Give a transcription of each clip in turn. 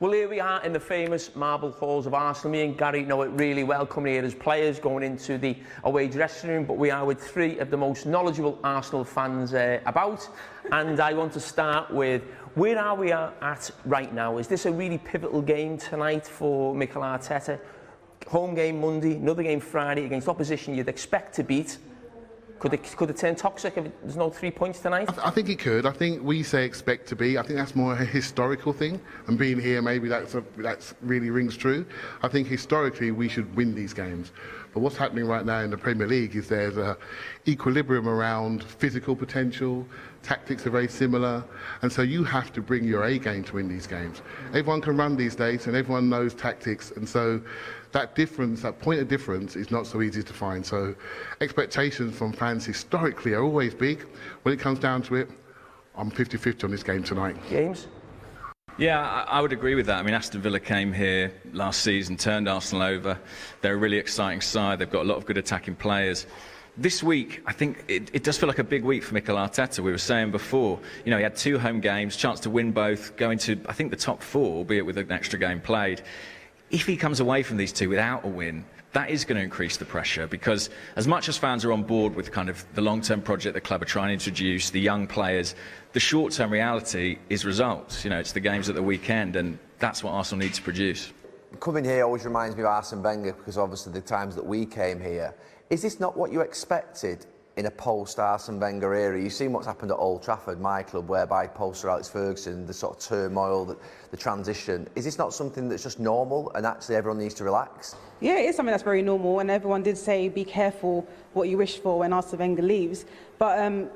Well, here we are in the famous marble halls of Arsenal. Me and Gary know it really well, coming here as players, going into the away dressing room, but we are with three of the most knowledgeable Arsenal fans about. And I want to start with, where are we at right now? Is this a really pivotal game tonight for Mikel Arteta? Home game Monday, another game Friday against opposition you'd expect to beat. Could it turn toxic if there's no 3 points tonight? I think it could. I think we say expect to be. I think that's more a historical thing. And being here, maybe that's really rings true. I think historically we should win these games. But what's happening right now in the Premier League is there's a equilibrium around physical potential. Tactics are very similar. And so you have to bring your A game to win these games. Everyone can run these days and everyone knows tactics. And so that difference, that point of difference, is not so easy to find. So expectations from fans historically are always big. When it comes down to it, I'm 50-50 on this game tonight. James? Yeah, I would agree with that. I mean, Aston Villa came here last season, turned Arsenal over. They're a really exciting side. They've got a lot of good attacking players. This week, I think it does feel like a big week for Mikel Arteta. We were saying before, you know, he had 2 home games, chance to win both, go into, I think, the top 4, albeit with an extra game played. If he comes away from these 2 without a win, that is going to increase the pressure, because as much as fans are on board with kind of the long-term project the club are trying to introduce, the young players, the short-term reality is results. You know, it's the games at the weekend, and that's what Arsenal needs to produce. Coming here always reminds me of Arsene Wenger, because obviously the times that we came here. Is this not what you expected in a post-Arsene Wenger era? You've seen what's happened at Old Trafford, my club, whereby post-Sir Alex Ferguson, the sort of turmoil, the transition. Is this not something that's just normal and actually everyone needs to relax? Yeah, it is something that's very normal, and everyone did say be careful what you wish for when Arsene Wenger leaves. But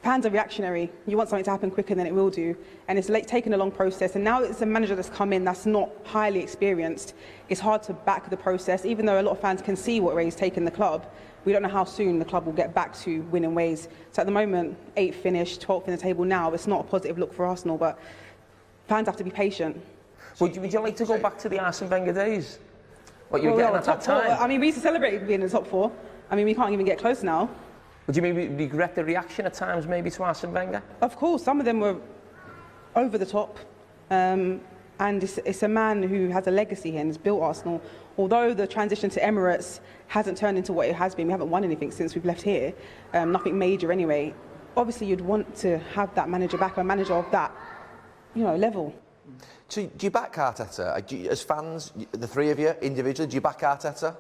fans are reactionary. You want something to happen quicker than it will do, and it's taken a long process. And now it's a manager that's come in that's not highly experienced. It's hard to back the process, even though a lot of fans can see what way he's taken the club. We don't know how soon the club will get back to winning ways. So at the moment, 8th finish, 12th in the table now. It's not a positive look for Arsenal, but fans have to be patient. Would you like to go back to the Arsene Wenger days? What you were getting at that time? I mean, we used to celebrate being in the top 4. I mean, we can't even get close now. Would you maybe regret the reaction at times, maybe, to Arsene Wenger? Of course, some of them were over the top. And it's a man who has a legacy here and has built Arsenal. Although the transition to Emirates hasn't turned into what it has been, we haven't won anything since we've left here, nothing major anyway. Obviously, you'd want to have that manager back, a manager of that, you know, level. So do you back Arteta? As fans, the 3 of you, individually, do you back Arteta?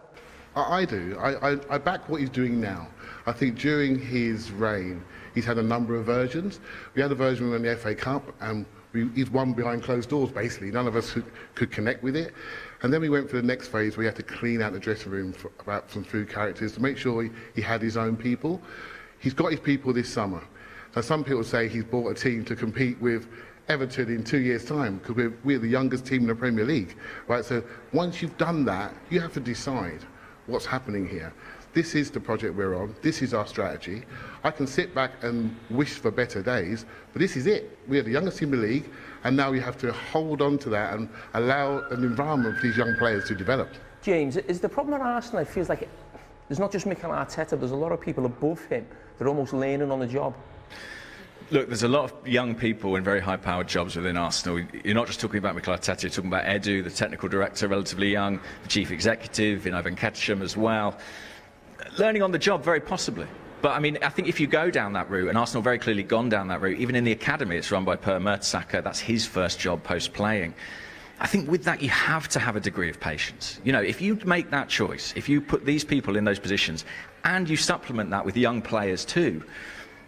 I do. I back what he's doing now. I think during his reign, he's had a number of versions. We had a version when we won the FA Cup, and he's won behind closed doors, basically. None of us could connect with it. And then we went for the next phase where he had to clean out the dressing room about some food characters to make sure he had his own people. He's got his people this summer. Now, some people say he's brought a team to compete with Everton in 2 years' time, because we're the youngest team in the Premier League, right? So once you've done that, you have to decide what's happening here. This is the project we're on. This is our strategy. I can sit back and wish for better days, but this is it. We are the youngest team in the league, and now we have to hold on to that and allow an environment for these young players to develop. James, is the problem at Arsenal, it feels like there's not just Mikel Arteta, there's a lot of people above him that are almost learning on the job? Look, there's a lot of young people in very high-powered jobs within Arsenal. You're not just talking about Mikel Arteta, you're talking about Edu, the technical director, relatively young, the chief executive, Ivan Ketchum as well. Learning on the job, very possibly. But, I mean, I think if you go down that route, and Arsenal very clearly gone down that route, even in the academy, it's run by Per Mertesacker, that's his first job post-playing. I think with that, you have to have a degree of patience. You know, if you make that choice, if you put these people in those positions, and you supplement that with young players too,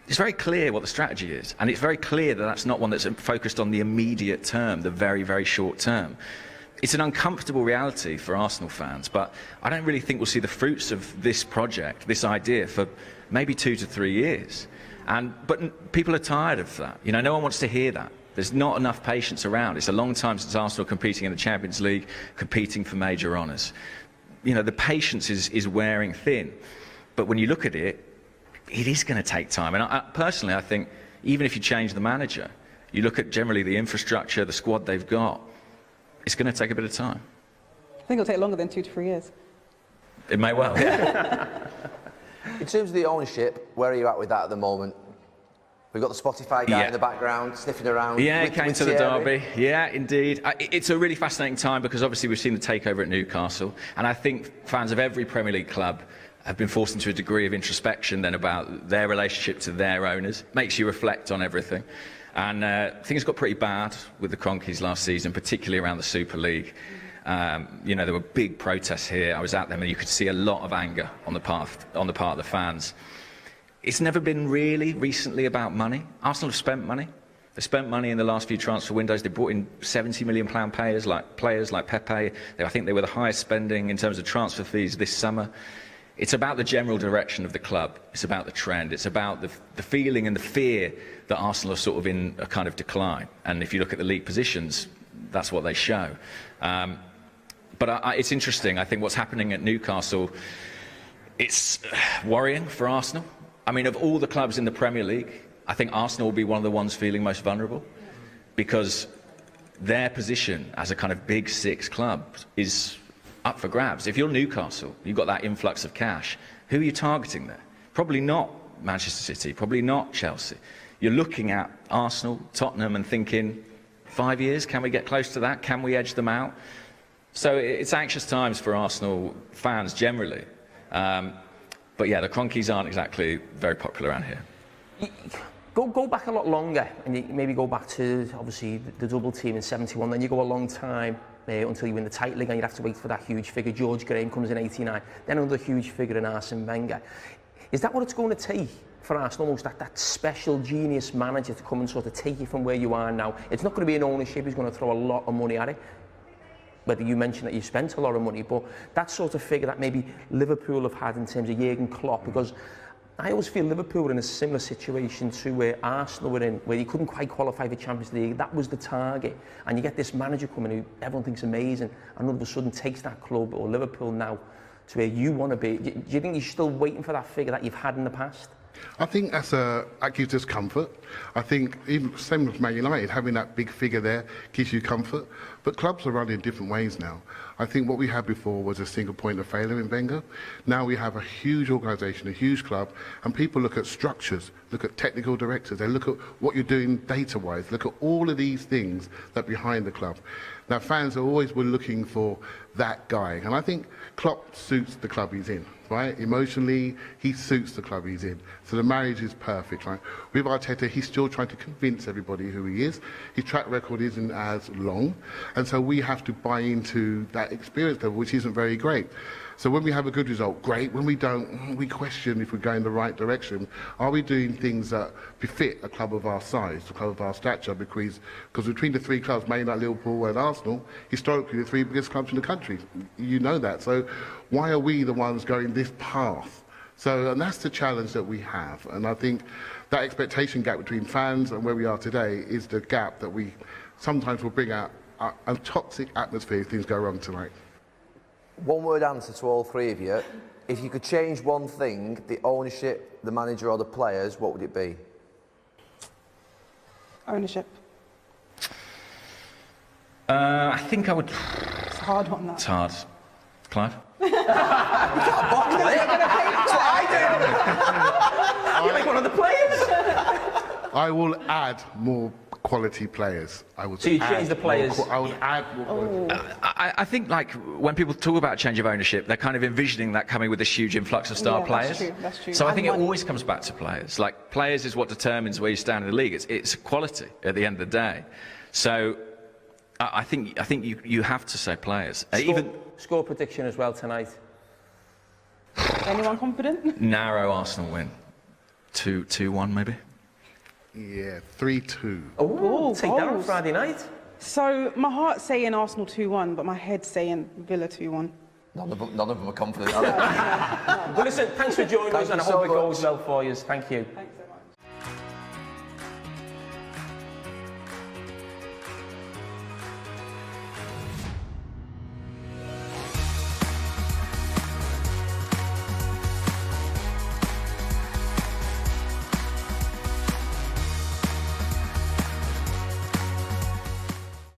it's very clear what the strategy is, and it's very clear that that's not one that's focused on the immediate term, the very, very short term. It's an uncomfortable reality for Arsenal fans, but I don't really think we'll see the fruits of this project, this idea, for maybe 2 to 3 years. But people are tired of that. You know, no one wants to hear that. There's not enough patience around. It's a long time since Arsenal competing in the Champions League, competing for major honours. You know, the patience is wearing thin. But when you look at it, it is going to take time. And personally, I think even if you change the manager, you look at generally the infrastructure, the squad they've got, it's going to take a bit of time. I think it'll take longer than 2 to 3 years. It may well, yeah. In terms of the ownership, where are you at with that at the moment? We've got the Spotify guy in the background, sniffing around. Yeah, with, came with to the Thierry. derby. Yeah, indeed. It's a really fascinating time because obviously we've seen the takeover at Newcastle, and I think fans of every Premier League club have been forced into a degree of introspection then about their relationship to their owners. Makes you reflect on everything. And things got pretty bad with the Kroenkes last season, particularly around the Super League. You know, there were big protests here. I was at them, and you could see a lot of anger on the part of the fans. It's never been really recently about money. Arsenal have spent money. They spent money in the last few transfer windows. They brought in £70 million players like Pepe. I think they were the highest spending in terms of transfer fees this summer. It's about the general direction of the club. It's about the trend. It's about the feeling and the fear that Arsenal are sort of in a kind of decline. And if you look at the league positions, that's what they show. But it's interesting. I think what's happening at Newcastle, it's worrying for Arsenal. I mean, of all the clubs in the Premier League, I think Arsenal will be one of the ones feeling most vulnerable because their position as a kind of big six club is up for grabs. If you're Newcastle, you've got that influx of cash, who are you targeting there? Probably not Manchester City, probably not Chelsea. You're looking at Arsenal, Tottenham and thinking, 5 years, can we get close to that? Can we edge them out? So it's anxious times for Arsenal fans generally. But yeah, the Kroenkes aren't exactly very popular around here. Go back a lot longer, and you maybe go back to, obviously, the double team in 71, then you go a long time until you win the title league, and you'd have to wait for that huge figure. George Graham comes in 89, then another huge figure in Arsene Wenger. Is that what it's going to take for Arsenal, almost that special genius manager to come and sort of take you from where you are now? It's not going to be an ownership who's going to throw a lot of money at it. Whether you mentioned that you spent a lot of money, but that sort of figure that maybe Liverpool have had in terms of Jurgen Klopp, because I always feel Liverpool were in a similar situation to where Arsenal were in, where you couldn't quite qualify for Champions League. That was the target, and you get this manager coming who everyone thinks amazing, and all of a sudden takes that club, or Liverpool now, to where you want to be. Do you think you're still waiting for that figure that you've had in the past? I think that gives us comfort. I think even same with Man United, having that big figure there gives you comfort. But clubs are run in different ways now. I think what we had before was a single point of failure in Wenger. Now we have a huge organisation, a huge club, and people look at structures, look at technical directors, they look at what you're doing data-wise, look at all of these things that are behind the club. Now fans are always looking for that guy, and I think Klopp suits the club he's in. Right? Emotionally, he suits the club he's in. So the marriage is perfect. Right? With Arteta, he's still trying to convince everybody who he is. His track record isn't as long. And so we have to buy into that experience level, which isn't very great. So when we have a good result, great. When we don't, we question if we're going the right direction. Are we doing things that befit a club of our size, a club of our stature? Because between the three clubs, Man United, Liverpool and Arsenal, historically the three biggest clubs in the country. You know that. So why are we the ones going this path? And that's the challenge that we have. And I think that expectation gap between fans and where we are today is the gap that we sometimes will bring out a toxic atmosphere if things go wrong tonight. One word answer to all three of you. If you could change one thing, the ownership, the manager or the players, what would it be? Ownership. I think I would... It's a hard one, that. It's hard. Clive? That's what I do. You're like one of the players. I will add more quality players. So you change the players? I would add more quality. I think, like, when people talk about change of ownership, they're kind of envisioning that coming with this huge influx of star players. That's true. So I think money. it always comes back to players. Like, players is what determines where you stand in the league. It's quality at the end of the day. So I think you have to say players. Score prediction as well tonight. Anyone confident? Narrow Arsenal win. 2-1 maybe. Yeah, 3-2. Oh, take that on goals. Friday night. So my heart's saying Arsenal 2-1, but my head's saying Villa 2-1. None of them are confident, are they? Well, listen, thanks for joining us, and I you hope so it goes much. well for you. Thank you. Thanks.